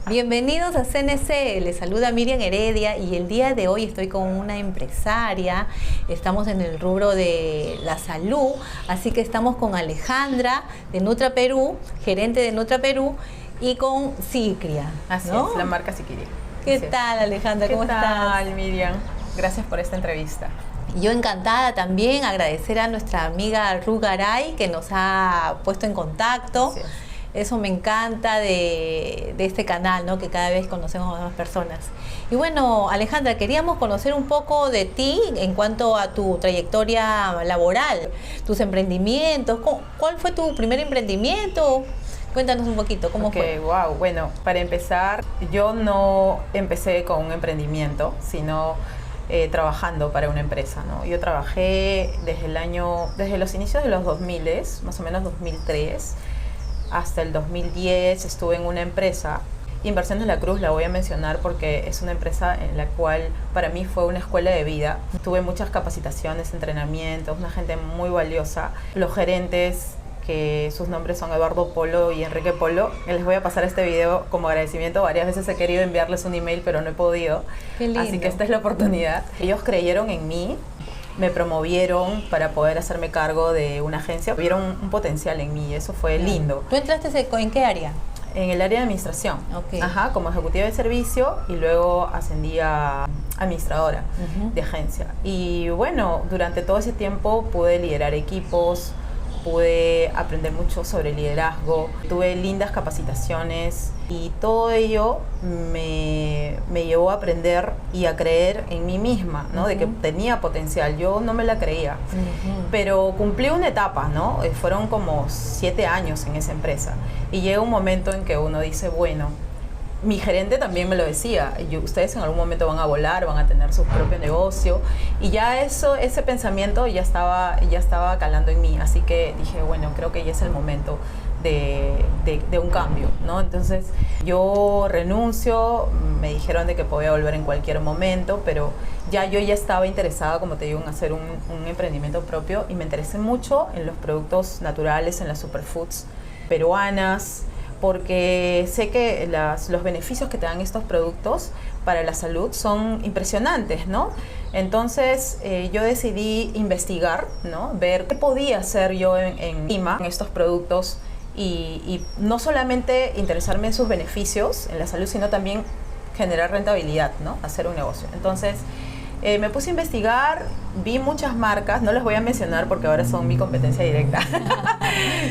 Bienvenidos a CNC, les saluda Miriam Heredia y el día de hoy estoy con una empresaria, estamos en el rubro de la salud, así que estamos con Alejandra de Nutra Perú, gerente de Nutra Perú, y con Sicria. Así ¿no? es, la marca Sicria. ¿Qué tal, Alejandra? ¿Cómo estás? ¿Qué tal, Miriam? Gracias por esta entrevista. Yo encantada también, agradecer a nuestra amiga Ru Garay que nos ha puesto en contacto. Así es. Eso me encanta de este canal, ¿no? Que cada vez conocemos a más personas. Y bueno, Alejandra, queríamos conocer un poco de ti en cuanto a tu trayectoria laboral, tus emprendimientos. ¿Cuál fue tu primer emprendimiento? Cuéntanos un poquito, ¿cómo fue? Wow. Bueno, para empezar, yo no empecé con un emprendimiento, sino trabajando para una empresa, ¿no? Yo trabajé desde los inicios de los 2000, más o menos 2003, hasta el 2010 estuve en una empresa, Inversiones La Cruz, la voy a mencionar porque es una empresa en la cual para mí fue una escuela de vida. Tuve muchas capacitaciones, entrenamientos, una gente muy valiosa. Los gerentes, que sus nombres son Eduardo Polo y Enrique Polo, les voy a pasar este video como agradecimiento. Varias veces he querido enviarles un email, pero no he podido. Qué lindo. Así que esta es la oportunidad. Ellos creyeron en mí, me promovieron para poder hacerme cargo de una agencia. Vieron un potencial en mí y eso fue lindo. ¿Tú entraste en qué área? En el área de administración, Okay. Ajá, como ejecutiva de servicio, y luego ascendí a administradora de agencia. Y bueno, durante todo ese tiempo pude liderar equipos, pude aprender mucho sobre liderazgo, tuve lindas capacitaciones y todo ello me llevó a aprender y a creer en mí misma, ¿no? De que tenía potencial. Yo no me la creía, pero cumplí una etapa, ¿no? Fueron como 7 años en esa empresa y llega un momento en que uno dice, bueno, mi gerente también me lo decía, ustedes en algún momento van a volar, van a tener su propio negocio, y ya ese pensamiento ya estaba calando en mí, así que dije, bueno, creo que ya es el momento de un cambio, ¿no? Entonces yo renuncio, me dijeron de que podía volver en cualquier momento, pero yo ya estaba interesada, como te digo, en hacer un emprendimiento propio, y me interesé mucho en los productos naturales, en las superfoods peruanas, porque sé que los beneficios que te dan estos productos para la salud son impresionantes, ¿no? Entonces yo decidí investigar, ¿no? Ver qué podía hacer yo en Lima, en estos productos, y no solamente interesarme en sus beneficios en la salud, sino también generar rentabilidad, ¿no? Hacer un negocio. Entonces me puse a investigar, vi muchas marcas, no las voy a mencionar porque ahora son mi competencia directa,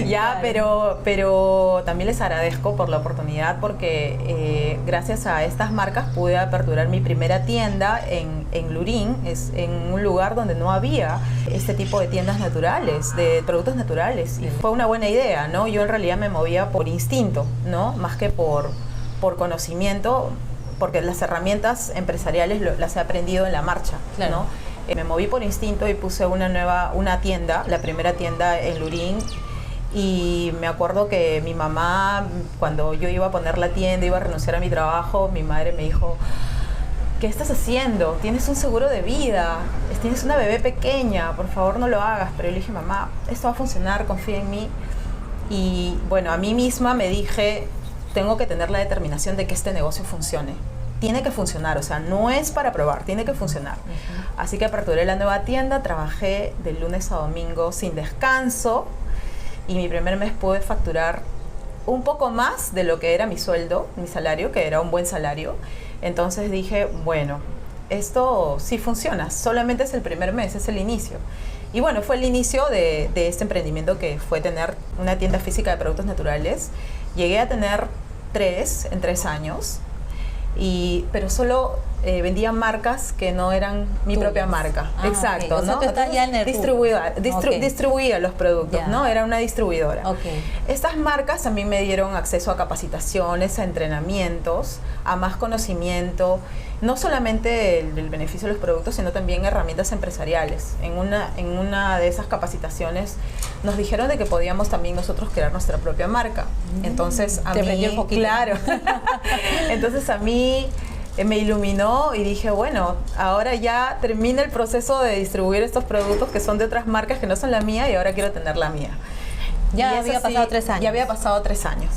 ya, pero también les agradezco por la oportunidad, porque gracias a estas marcas pude aperturar mi primera tienda en Lurín, es en un lugar donde no había este tipo de tiendas naturales, de productos naturales, y fue una buena idea, ¿no? Yo en realidad me movía por instinto, ¿no? Más que por conocimiento, porque las herramientas empresariales las he aprendido en la marcha, Claro. ¿no? Me moví por instinto y puse una tienda, la primera tienda en Lurín, y me acuerdo que mi mamá, cuando yo iba a poner la tienda, iba a renunciar a mi trabajo, mi madre me dijo, ¿qué estás haciendo? Tienes un seguro de vida, tienes una bebé pequeña, por favor no lo hagas. Pero yo le dije, mamá, esto va a funcionar, confía en mí. Y bueno, a mí misma me dije, tengo que tener la determinación de que este negocio funcione. Tiene que funcionar, o sea, no es para probar, tiene que funcionar. Así que aperturé la nueva tienda, trabajé de lunes a domingo sin descanso, y mi primer mes pude facturar un poco más de lo que era mi sueldo, mi salario, que era un buen salario. Entonces dije, bueno, esto sí funciona, solamente es el primer mes, es el inicio. Y bueno, fue el inicio de este emprendimiento, que fue tener una tienda física de productos naturales. Llegué a tener 3 en 3 años, pero solo vendía marcas que no eran mi propia marca. Okay. Exacto, O sea, ¿no? tú estás ya en el distribuía los productos, Ya. ¿no? Era una distribuidora. Okay. Estas marcas también me dieron acceso a capacitaciones, a entrenamientos, a más conocimiento, no solamente el beneficio de los productos, sino también herramientas empresariales. En una de esas capacitaciones nos dijeron de que podíamos también nosotros crear nuestra propia marca. Entonces a Te mí, prendió un poquito. claro, entonces a mí me iluminó y dije, bueno, ahora ya termina el proceso de distribuir estos productos que son de otras marcas que no son la mía, y ahora quiero tener la mía. Ya Y es había así, pasado 3 años. Ya había pasado 3 años.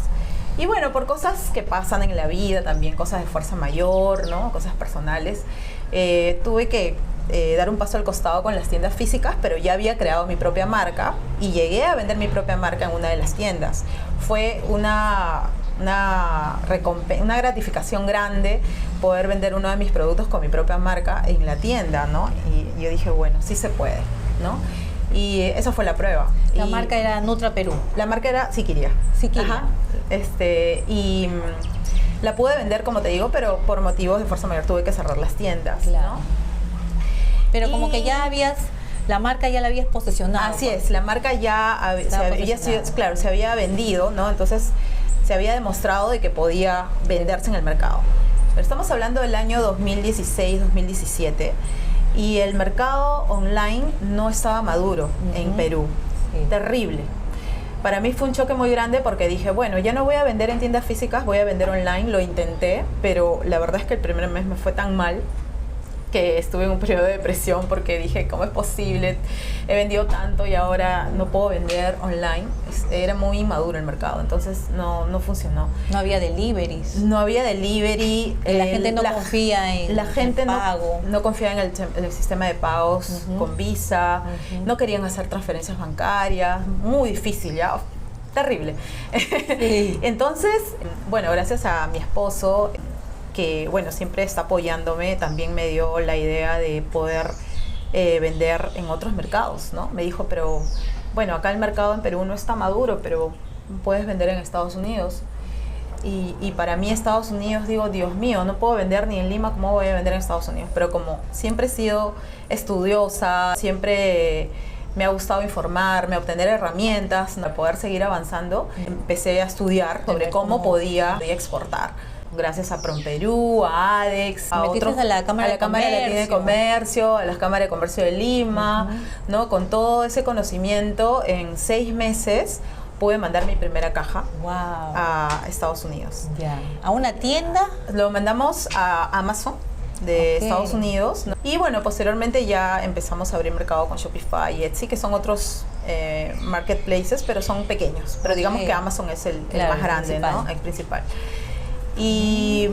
Y bueno, por cosas que pasan en la vida también, cosas de fuerza mayor, ¿no? Cosas personales, tuve que dar un paso al costado con las tiendas físicas, pero ya había creado mi propia marca y llegué a vender mi propia marca en una de las tiendas. Fue una gratificación grande poder vender uno de mis productos con mi propia marca en la tienda, ¿no? Y yo dije, bueno, sí se puede, ¿no? Y esa fue la prueba. La marca era Nutra Perú. La marca era Siquiria. Siquiria. Ajá. Y la pude vender, como te digo, pero por motivos de fuerza mayor tuve que cerrar las tiendas, claro, ¿no? Pero como que ya la marca ya la habías posesionado. Así es, la marca se había vendido, ¿no? Entonces se había demostrado de que podía venderse en el mercado. Pero estamos hablando del año 2016-2017 y el mercado online no estaba maduro en Perú. Sí. Terrible. Para mí fue un choque muy grande porque dije, bueno, ya no voy a vender en tiendas físicas, voy a vender online. Lo intenté, pero la verdad es que el primer mes me fue tan mal que estuve en un periodo de depresión porque dije, ¿cómo es posible? He vendido tanto y ahora no puedo vender online. Era muy inmaduro el mercado, entonces no funcionó. No había deliveries. No había delivery. La gente no confía en el pago. No confía en el sistema de pagos con Visa. No querían hacer transferencias bancarias. Muy difícil, ya. Terrible. Sí. Entonces, bueno, gracias a mi esposo, que bueno, siempre está apoyándome, también me dio la idea de poder vender en otros mercados, ¿no? Me dijo, pero bueno, acá el mercado en Perú no está maduro, pero puedes vender en Estados Unidos. Y para mí Estados Unidos, digo, Dios mío, no puedo vender ni en Lima, ¿cómo voy a vender en Estados Unidos? Pero como siempre he sido estudiosa, siempre me ha gustado informarme, obtener herramientas para poder seguir avanzando, empecé a estudiar sobre cómo podía exportar. Gracias a PromPerú, a ADEX, a la Cámara Latina de Comercio, a las Cámaras de Comercio de Lima, ¿no? Con todo ese conocimiento, en 6 meses pude mandar mi primera caja a Estados Unidos. ¿A una tienda? Lo mandamos a Amazon de Estados Unidos, ¿no? Y bueno, posteriormente ya empezamos a abrir mercado con Shopify y Etsy, que son otros marketplaces, pero son pequeños. Pero digamos que Amazon es el más grande, ¿no? El principal. Y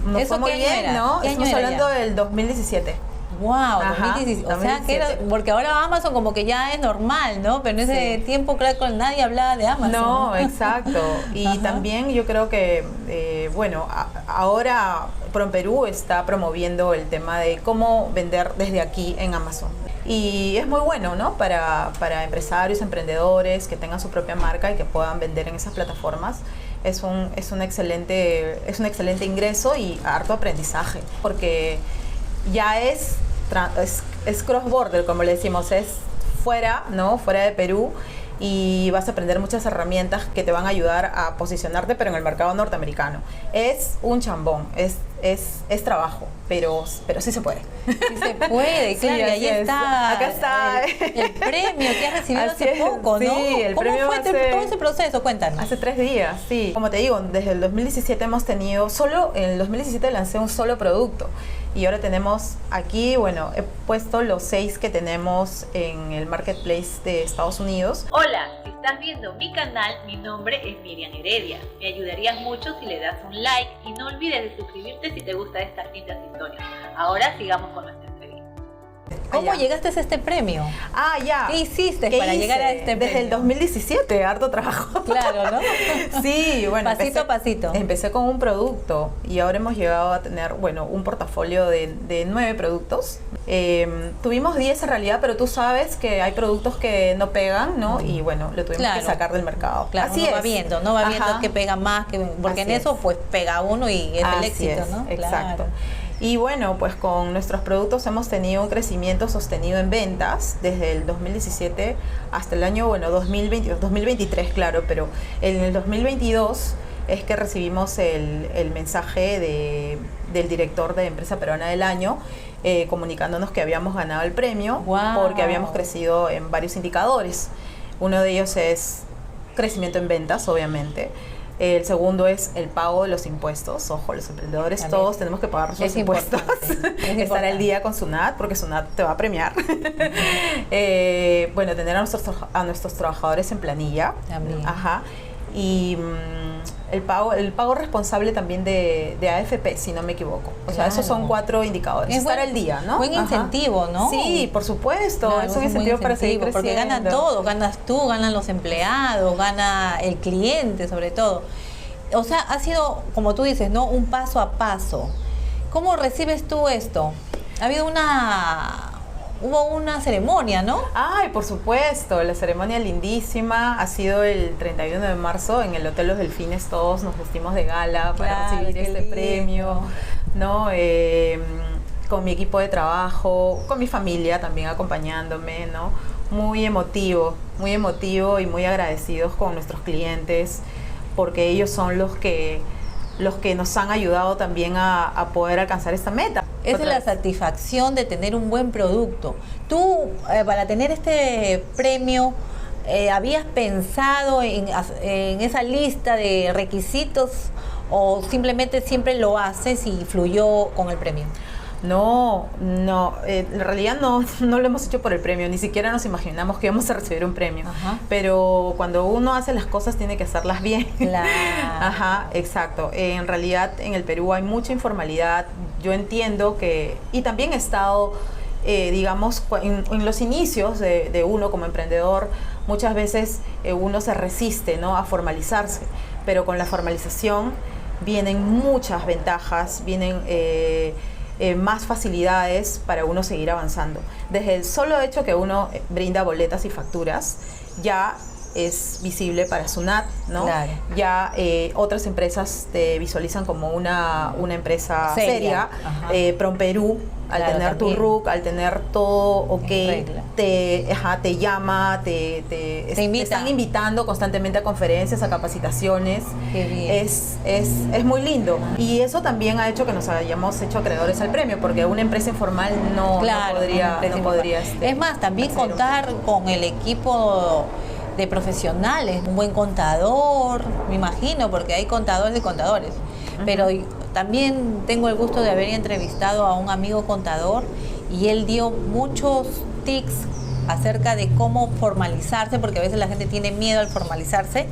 nos fue muy bien, ¿no? Estamos hablando del 2017. Wow, 2017. O sea, que era, porque ahora Amazon como que ya es normal, ¿no? Pero en ese tiempo, claro, nadie hablaba de Amazon. No, exacto. Y también yo creo que, bueno, ahora PromPerú está promoviendo el tema de cómo vender desde aquí en Amazon. Y es muy bueno, ¿no? Para empresarios, emprendedores que tengan su propia marca y que puedan vender en esas plataformas. Es un excelente ingreso y harto aprendizaje, porque ya es cross-border, como le decimos, es fuera, ¿no? Fuera de Perú, y vas a aprender muchas herramientas que te van a ayudar a posicionarte, pero en el mercado norteamericano. Es un chambón, es trabajo, pero sí se puede. Sí se puede, claro, y ahí está. Acá está el premio que has recibido hace poco, ¿no? Sí, el premio ¿Cómo fue todo ese proceso? Cuéntanos. Hace 3 días, sí. Como te digo, desde el 2017 hemos tenido, en el 2017 lancé un solo producto. Y ahora tenemos aquí, bueno, he puesto los 6 que tenemos en el marketplace de Estados Unidos. Hola, si estás viendo mi canal, mi nombre es Miriam Heredia. Me ayudarías mucho si le das un like y no olvides de suscribirte si te gustan estas lindas historias. Ahora sigamos con nuestra entrevista. ¿Cómo llegaste a este premio? Ya. ¿Qué hiciste para llegar a este premio? Desde el 2017, harto trabajo. Claro, ¿no? Sí, bueno. Pasito a pasito. Empecé con un producto y ahora hemos llegado a tener, bueno, un portafolio de 9 productos. Tuvimos 10 en realidad, pero tú sabes que hay productos que no pegan, ¿no? Y bueno, lo tuvimos que sacar del mercado. Claro, así no va viendo que pega más, porque en eso pues pega uno y es el éxito, ¿no? Exacto. Y bueno, pues con nuestros productos hemos tenido un crecimiento sostenido en ventas desde el 2017 hasta el año, 2023, claro, pero en el 2022 es que recibimos el mensaje del director de Empresa Peruana del Año, comunicándonos que habíamos ganado el premio porque habíamos crecido en varios indicadores. Uno de ellos es crecimiento en ventas, obviamente. El segundo es el pago de los impuestos. Ojo, los emprendedores todos tenemos que pagar nuestros impuestos. Estar al día con SUNAT, porque SUNAT te va a premiar. Bueno, tener a nuestros trabajadores en planilla. También. Ajá. Y el pago responsable también de AFP, si no me equivoco. O sea, Claro. esos son 4 indicadores. Es Estar al día, ¿no? Buen Ajá. incentivo, ¿no? Sí, por supuesto. Claro, es un buen incentivo para seguir incentivo, porque creciendo. ganan todo, ganas tú, ganan los empleados, gana el cliente sobre todo. O sea, ha sido, como tú dices, ¿no? Un paso a paso. ¿Cómo recibes tú esto? Hubo una ceremonia, ¿no? Ay, por supuesto, la ceremonia lindísima ha sido el 31 de marzo en el Hotel Los Delfines. Todos nos vestimos de gala para Claro, recibir qué este lindo. premio, ¿no? Con mi equipo de trabajo, con mi familia también acompañándome, ¿no? Muy emotivo y muy agradecidos con nuestros clientes, porque ellos son los que nos han ayudado también a poder alcanzar esta meta. Esa es Otra la vez. satisfacción de tener un buen producto. Tú, para tener este premio, ¿habías pensado en esa lista de requisitos o simplemente siempre lo haces y fluyó con el premio? No, en realidad no lo hemos hecho por el premio, ni siquiera nos imaginamos que íbamos a recibir un premio. Ajá. Pero cuando uno hace las cosas tiene que hacerlas bien. Claro. Ajá, exacto. En realidad en el Perú hay mucha informalidad. Yo entiendo que, y también he estado, digamos, en los inicios de uno como emprendedor, muchas veces uno se resiste, ¿no?, a formalizarse, pero con la formalización vienen muchas ventajas, vienen más facilidades para uno seguir avanzando. Desde el solo hecho que uno brinda boletas y facturas, ya es visible para SUNAT, ¿no? Claro. Ya otras empresas te visualizan como una empresa Seria. seria. Ajá. PromPerú, al Claro, tener también. tu RUC, al tener todo ok, regla. te llama, te invita. están invitando constantemente a conferencias, a capacitaciones. Qué bien. Es muy lindo. Y eso también ha hecho que nos hayamos hecho acreedores al premio, porque una empresa informal no podría... Es más, también hacer un contar con el equipo de profesionales, un buen contador, me imagino, porque hay contadores de contadores. Pero también tengo el gusto de haber entrevistado a un amigo contador y él dio muchos tips acerca de cómo formalizarse, porque a veces la gente tiene miedo al formalizarse,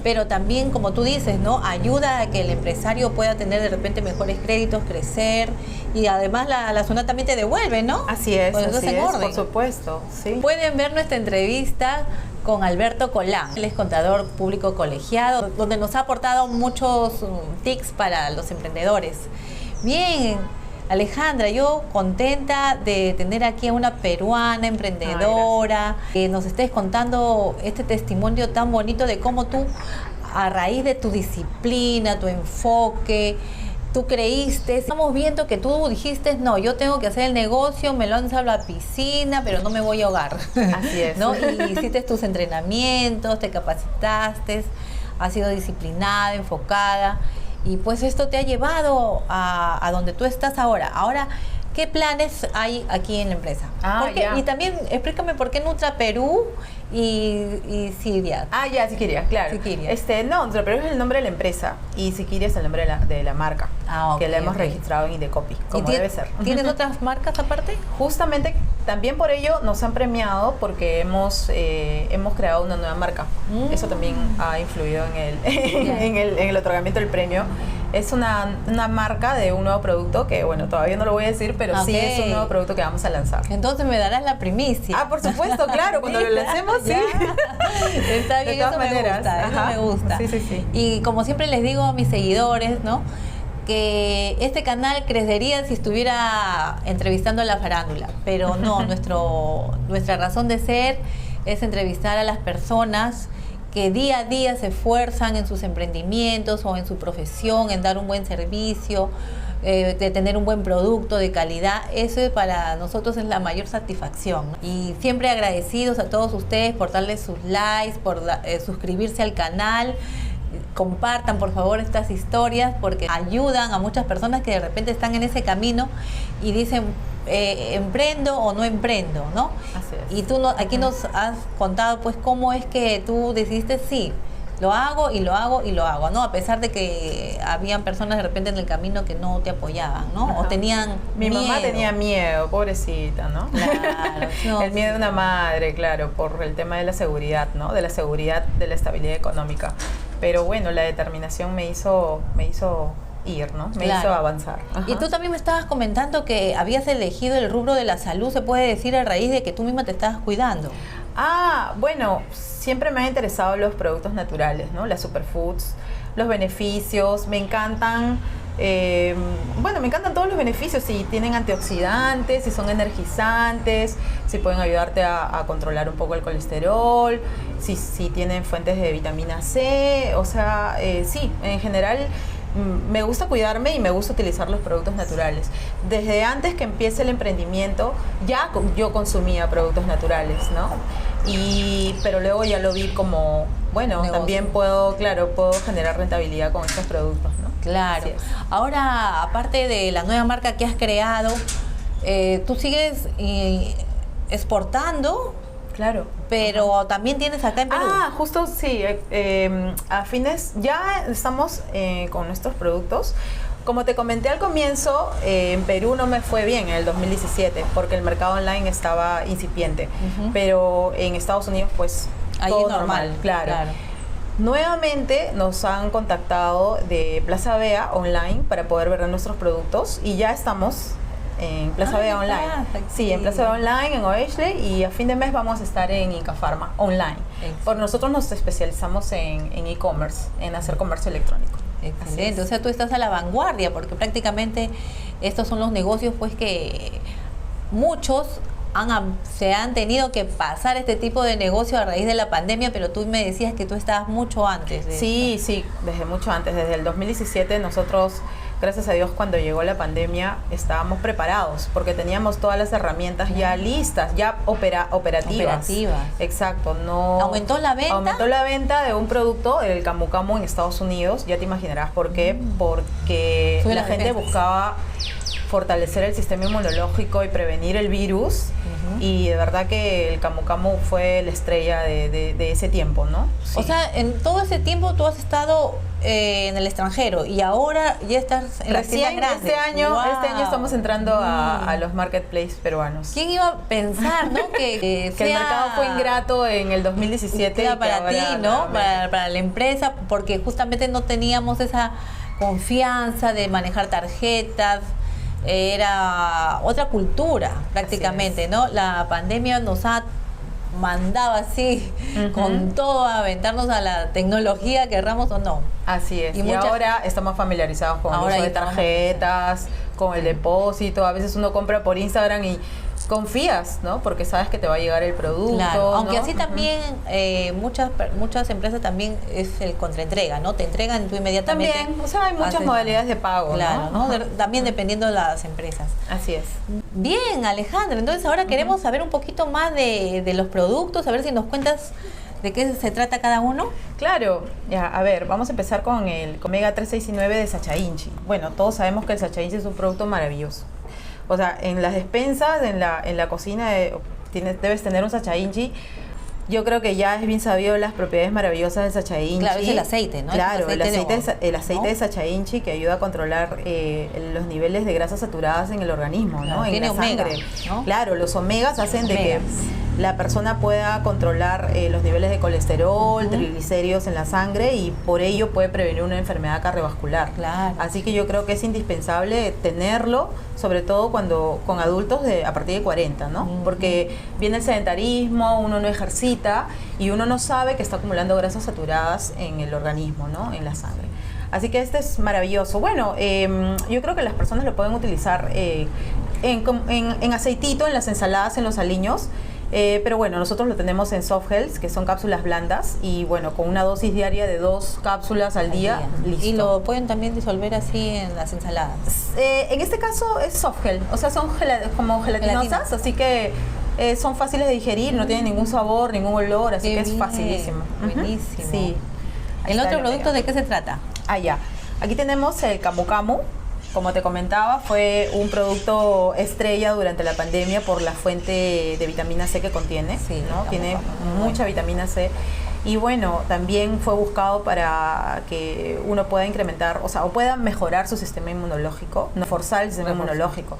pero también, como tú dices, ¿no?, ayuda a que el empresario pueda tener de repente mejores créditos, crecer, y además la zona también te devuelve, ¿no? Así es, Cuando estás en orden. por supuesto. Sí. Pueden ver nuestra entrevista con Alberto Colán. Él es contador público colegiado, donde nos ha aportado muchos tips para los emprendedores. Bien, Alejandra, yo contenta de tener aquí a una peruana emprendedora que nos estés contando este testimonio tan bonito de cómo tú, a raíz de tu disciplina, tu enfoque, tú creíste, estamos viendo que tú dijiste, no, yo tengo que hacer el negocio, me lanzo a la piscina, pero no me voy a ahogar. Así es. ¿No? Y hiciste tus entrenamientos, te capacitaste, has sido disciplinada, enfocada, y pues esto te ha llevado a donde tú estás ahora. Ahora, ¿qué planes hay aquí en la empresa? Ya. Y también explícame por qué Nutra Perú y Siria. Ya, Siquiria, claro. Siquiria. No, Nutra Perú es el nombre de la empresa y Siquiria es el nombre de la marca, Ok, que la hemos ok. registrado en Indecopy, como ¿Y debe ser. ¿Tienes otras marcas aparte? Justamente también por ello nos han premiado porque hemos creado una nueva marca. Eso también ha influido en el otorgamiento del premio. Es una marca de un nuevo producto que, bueno, todavía no lo voy a decir, pero sí es un nuevo producto que vamos a lanzar. Entonces me darás la primicia. Por supuesto, claro, cuando lo lancemos, sí. Ya. Está bien, De todas eso maneras, me gusta, ajá. eso me gusta. Sí. Y como siempre les digo a mis seguidores, ¿no?, que este canal crecería si estuviera entrevistando a la farándula, pero no, nuestra razón de ser es entrevistar a las personas que día a día se esfuerzan en sus emprendimientos o en su profesión, en dar un buen servicio, de tener un buen producto de calidad. Eso para nosotros es la mayor satisfacción, ¿no? Y siempre agradecidos a todos ustedes por darles sus likes, por suscribirse al canal. Compartan por favor estas historias porque ayudan a muchas personas que de repente están en ese camino y dicen emprendo o no emprendo, ¿no? Así es. Y tú aquí nos has contado pues cómo es que tú decidiste sí, lo hago y lo hago y lo hago, ¿no? A pesar de que habían personas de repente en el camino que no te apoyaban, ¿no? Ajá. O tenían Mi miedo. mamá tenía miedo, pobrecita, ¿no? Claro, no, el miedo de una madre, claro, por el tema de la seguridad, ¿no? De la seguridad, de la estabilidad económica. pero bueno, la determinación me hizo ir, ¿no? Me hizo avanzar. Ajá. Y tú también me estabas comentando que habías elegido el rubro de la salud, se puede decir, a raíz de que tú misma te estabas cuidando. Bueno, siempre me han interesado los productos naturales, ¿no? Las superfoods, los beneficios, me encantan. Me encantan todos los beneficios, si tienen antioxidantes, si son energizantes, si pueden ayudarte a controlar un poco el colesterol, si tienen fuentes de vitamina C, o sea, sí, en general me gusta cuidarme y me gusta utilizar los productos naturales. Desde antes que empiece el emprendimiento, ya yo consumía productos naturales, ¿no? Pero luego ya lo vi como, bueno, negocio. También puedo generar rentabilidad con estos productos, ¿no? Claro. Ahora, aparte de la nueva marca que has creado, ¿tú sigues exportando? Claro. Pero también tienes acá en Perú. Justo sí. A fines, ya estamos con nuestros productos. Como te comenté al comienzo, en Perú no me fue bien en el 2017 porque el mercado online estaba incipiente. Pero en Estados Unidos, pues, ahí todo normal. Claro. Nuevamente nos han contactado de Plaza Vea Online para poder ver nuestros productos y ya estamos en Plaza Vea Online. Sí, en Plaza Vea Online, en Oesle, y a fin de mes vamos a estar en Inca Pharma Online. Por nosotros nos especializamos en e-commerce, en hacer comercio electrónico. Excelente, o sea, tú estás a la vanguardia porque prácticamente estos son los negocios pues que muchos se han tenido que pasar este tipo de negocio a raíz de la pandemia, pero tú me decías que tú estabas mucho antes de Sí, desde mucho antes, desde el 2017 nosotros, gracias a Dios, cuando llegó la pandemia estábamos preparados porque teníamos todas las herramientas ya listas, ya operativas. Exacto. ¿Aumentó la venta? Aumentó la venta de un producto, el Camu Camu, en Estados Unidos. Ya te imaginarás por qué. Porque la gente buscaba fortalecer el sistema inmunológico y prevenir el virus. Y de verdad que el Camu Camu fue la estrella de ese tiempo, ¿no? Sí. O sea, en todo ese tiempo tú has estado en el extranjero y ahora ya estás en las tiendas grandes. Este año estamos entrando a los marketplaces peruanos. ¿Quién iba a pensar, no? que el mercado fue ingrato en el 2017. Para ti, ¿no? Para la empresa, porque justamente no teníamos esa confianza de manejar tarjetas. Era otra cultura prácticamente, ¿no? La pandemia nos ha mandado así con todo a aventarnos a la tecnología, querramos o no. Así es. Y ahora estamos familiarizados con el uso de tarjetas, con el depósito. A veces uno compra por Instagram y confías, ¿no? Porque sabes que te va a llegar el producto. Claro, aunque ¿no? así también muchas empresas también es el contraentrega, ¿no? Te entregan tú inmediatamente. También, o sea, hay muchas modalidades de pago, claro, ¿no? También dependiendo de las empresas. Así es. Bien, Alejandra, entonces ahora queremos saber un poquito más de los productos, a ver si nos cuentas de qué se trata cada uno. Claro, ya, a ver, vamos a empezar con el Omega 369 de Sacha Inchi. Bueno, todos sabemos que el Sacha Inchi es un producto maravilloso. O sea, en las despensas, en la cocina, debes tener un Sacha Inchi. Yo creo que ya es bien sabido las propiedades maravillosas del Sacha Inchi. Claro, es el aceite, ¿no? Claro, el aceite de Sacha Inchi que ayuda a controlar los niveles de grasas saturadas en el organismo, claro, ¿no? Tiene en la omega, sangre. ¿no? Claro, los omegas hacen de que la persona pueda controlar los niveles de colesterol, triglicéridos en la sangre y por ello puede prevenir una enfermedad cardiovascular. Claro. Así que yo creo que es indispensable tenerlo, sobre todo con adultos a partir de 40, ¿no? Porque viene el sedentarismo, uno no ejercita y uno no sabe que está acumulando grasas saturadas en el organismo, ¿no? En la sangre. Así que este es maravilloso. Bueno, yo creo que las personas lo pueden utilizar en aceitito, en las ensaladas, en los aliños. Pero bueno, nosotros lo tenemos en soft gels, que son cápsulas blandas, y bueno, con una dosis diaria de 2 cápsulas al día, listo. Y lo pueden también disolver así en las ensaladas. En este caso es soft gel, o sea, son como gelatinosas, así que son fáciles de digerir, no tienen ningún sabor, ningún olor, así que es facilísimo. Buenísimo. Sí. ¿El otro producto de qué se trata? Ya. Aquí tenemos el Camu Camu. Como te comentaba, fue un producto estrella durante la pandemia por la fuente de vitamina C que contiene, sí, ¿no? Tiene mucha vitamina C. Y bueno, también fue buscado para que uno pueda incrementar, o pueda mejorar su sistema inmunológico, no forzar el sistema inmunológico.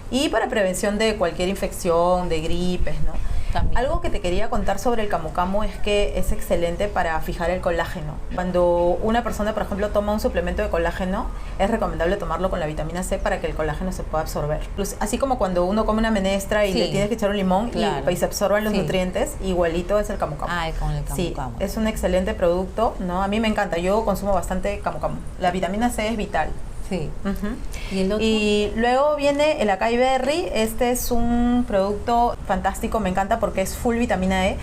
Y para prevención de cualquier infección, de gripes, ¿no? también. Algo que te quería contar sobre el camu camu es que es excelente para fijar el colágeno. Cuando una persona, por ejemplo, toma un suplemento de colágeno, es recomendable tomarlo con la vitamina C para que el colágeno se pueda absorber. Plus, así como cuando uno come una menestra y le tienes que echar un limón y se absorban los nutrientes, igualito es el camu camu. Con el camu camu. Sí, es un excelente producto, ¿no? A mí me encanta, yo consumo bastante camu camu. La vitamina C es vital. Sí. ¿Y el otro? Y luego viene el acai berry. Este es un producto fantástico, me encanta porque es full vitamina E.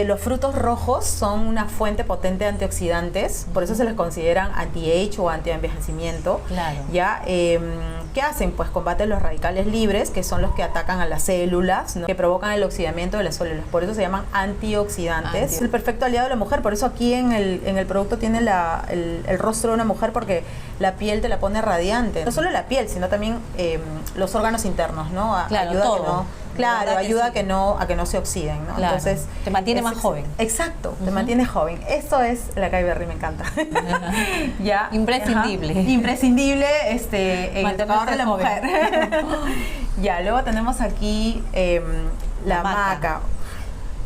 Los frutos rojos son una fuente potente de antioxidantes, por eso se les consideran anti-age o anti-envejecimiento. Claro. ¿Ya? ¿Qué hacen? Pues combaten los radicales libres, que son los que atacan a las células, ¿no? Que provocan el oxidamiento de las células. Por eso se llaman antioxidantes. Es el perfecto aliado de la mujer. Por eso aquí en el producto tiene el rostro de una mujer, porque la piel te la pone radiante. No solo la piel, sino también los órganos internos, ¿no? Claro, ayuda todo. a que no, claro, ayuda a que no se oxiden, ¿no? Claro. Entonces te mantiene más joven. Exacto, te mantiene joven. Esto es el acai berry, me encanta. Ya. Imprescindible. Imprescindible en el tocador de la mujer. Ya, luego tenemos aquí la maca.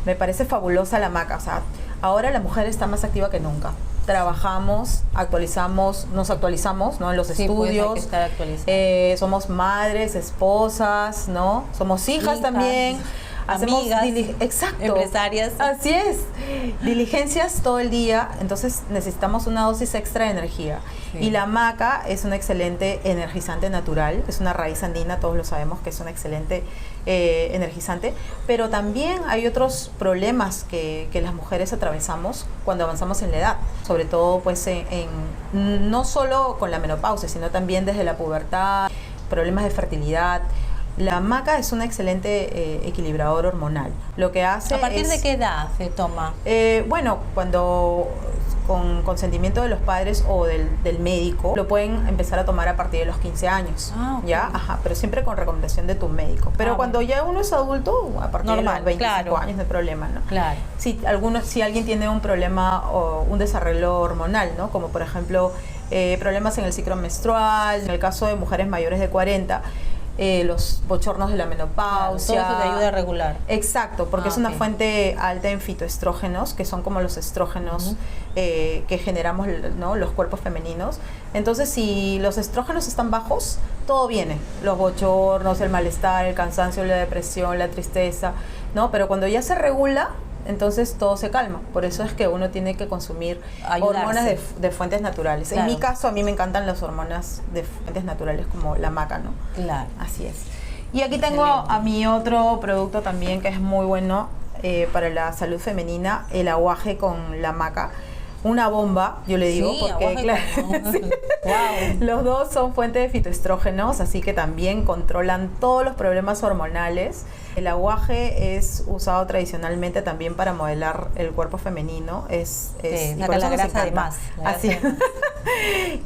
Me parece fabulosa la maca. O sea, ahora la mujer está más activa que nunca. Trabajamos, nos actualizamos, ¿no? En los estudios. Pues hay que estar actualizados. Somos madres, esposas, ¿no? Somos hijas también. Hacemos amigas, exacto, empresarias. Así es. Diligencias todo el día, entonces necesitamos una dosis extra de energía. Sí. Y la maca es un excelente energizante natural, es una raíz andina, todos lo sabemos que es un excelente energizante, pero también hay otros problemas que las mujeres atravesamos cuando avanzamos en la edad, sobre todo pues no solo con la menopausia, sino también desde la pubertad, problemas de fertilidad. La maca es un excelente equilibrador hormonal. Lo que hace ¿A partir de qué edad se toma? Bueno, cuando con consentimiento de los padres o del médico, lo pueden empezar a tomar a partir de los 15 años. Okay. ¿Ya? Ajá, pero siempre con recomendación de tu médico. Pero cuando ya uno es adulto, a partir de los 25 años no hay problema, ¿no? Claro. Si alguien tiene un problema o un desarrollo hormonal, ¿no? Como por ejemplo problemas en el ciclo menstrual, en el caso de mujeres mayores de 40, los bochornos de la menopausia. Claro, todo eso te ayuda a regular. Exacto, porque es una fuente alta en fitoestrógenos, que son como los estrógenos que generamos, ¿no? Los cuerpos femeninos. Entonces, si los estrógenos están bajos, todo viene. Los bochornos, el malestar, el cansancio, la depresión, la tristeza, ¿no? Pero cuando ya se regula, entonces todo se calma. Por eso es que uno tiene que consumir hormonas de fuentes naturales. Claro. En mi caso, a mí me encantan las hormonas de fuentes naturales como la maca, ¿no? Claro. Así es. Y aquí tengo a mi otro producto también que es muy bueno para la salud femenina, el aguaje con la maca. Una bomba, yo le digo, porque claro, sí. Wow. Los dos son fuentes de fitoestrógenos, así que también controlan todos los problemas hormonales. El aguaje es usado tradicionalmente también para modelar el cuerpo femenino. Saca la grasa de más. Así.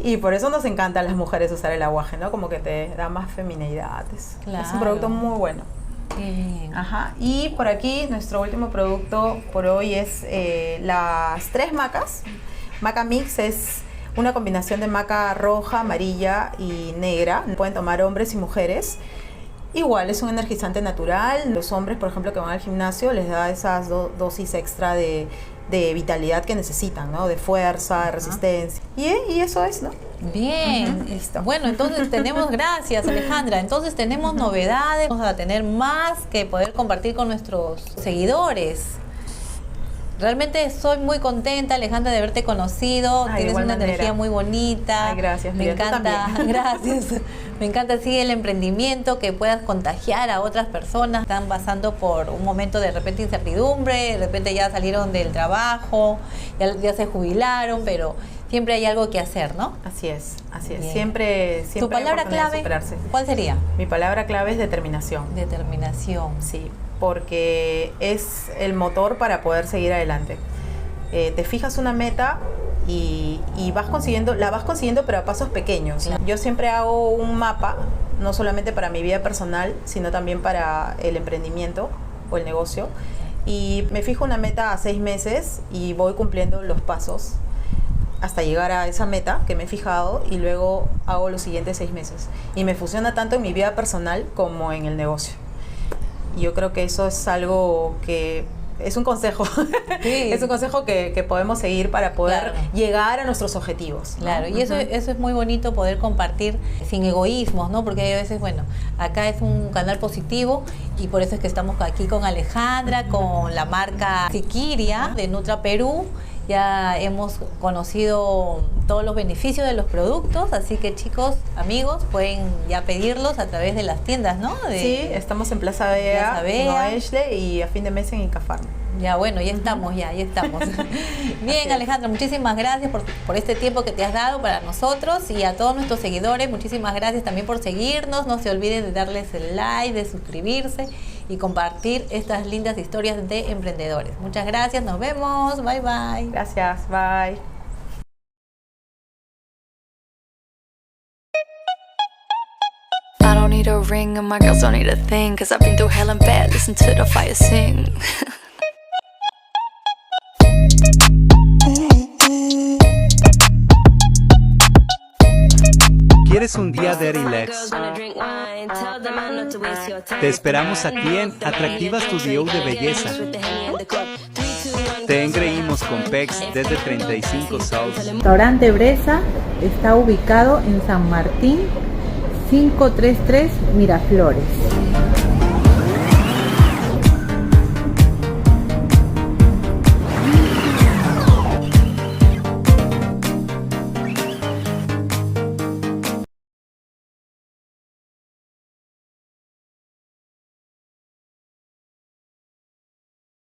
Y por eso nos encanta a las mujeres usar el aguaje, ¿no? Como que te da más feminidad. Claro. Es un producto muy bueno. Bien. Ajá. Y por aquí nuestro último producto por hoy es las 3 macas. Maca Mix es una combinación de maca roja, amarilla y negra. Pueden tomar hombres y mujeres. Igual es un energizante natural. Los hombres, por ejemplo, que van al gimnasio, les da esas dosis extra de vitalidad que necesitan, ¿no? De fuerza, de resistencia. Y eso es, ¿no? Bien, listo. Bueno, entonces gracias Alejandra, entonces tenemos novedades, vamos a tener más que poder compartir con nuestros seguidores. Realmente estoy muy contenta, Alejandra, de haberte conocido. Tienes una energía muy bonita. Ay, gracias, me encanta. Gracias. Me encanta así el emprendimiento, que puedas contagiar a otras personas. Están pasando por un momento de repente incertidumbre, de repente ya salieron del trabajo, ya se jubilaron, pero siempre hay algo que hacer, ¿no? Así es, así es. Siempre ¿Tu palabra clave? ¿Cuál sería? Mi palabra clave es determinación. Determinación. Sí, porque es el motor para poder seguir adelante. Te fijas una meta y la vas consiguiendo, pero a pasos pequeños. Claro. Yo siempre hago un mapa, no solamente para mi vida personal, sino también para el emprendimiento o el negocio. Y me fijo una meta a 6 meses y voy cumpliendo los pasos hasta llegar a esa meta que me he fijado, y luego hago los siguientes 6 meses. Y me funciona tanto en mi vida personal como en el negocio. Y yo creo que eso es algo que es un consejo, Sí. es un consejo que podemos seguir para poder Claro. llegar a nuestros objetivos, ¿no? Claro, y eso es muy bonito poder compartir sin egoísmos, ¿no? Porque a veces, bueno, acá es un canal positivo y por eso es que estamos aquí con Alejandra, con la marca Siquiria de Nutra Perú. Ya hemos conocido todos los beneficios de los productos, así que chicos, amigos, pueden ya pedirlos a través de las tiendas, ¿no? Sí, estamos en Plaza Plaza Vea, Vea. en Oesle y a fin de mes en Incafarma. Ya, bueno, ya estamos, ya estamos. Bien, Alejandra, muchísimas gracias por este tiempo que te has dado para nosotros y a todos nuestros seguidores, muchísimas gracias también por seguirnos. No se olviden de darles el like, de suscribirse y compartir estas lindas historias de emprendedores. Muchas gracias, nos vemos, bye bye. Gracias, bye. I don't need a ring and my girls don't need a thing, 'cause I've been through hell and back, listen to the fire sing. ¿Quieres un día de relax? Te esperamos aquí en Atractiva Studio de Belleza. Te engreímos con PEX desde 35 South. Restaurante Bresa está ubicado en San Martín 533 Miraflores.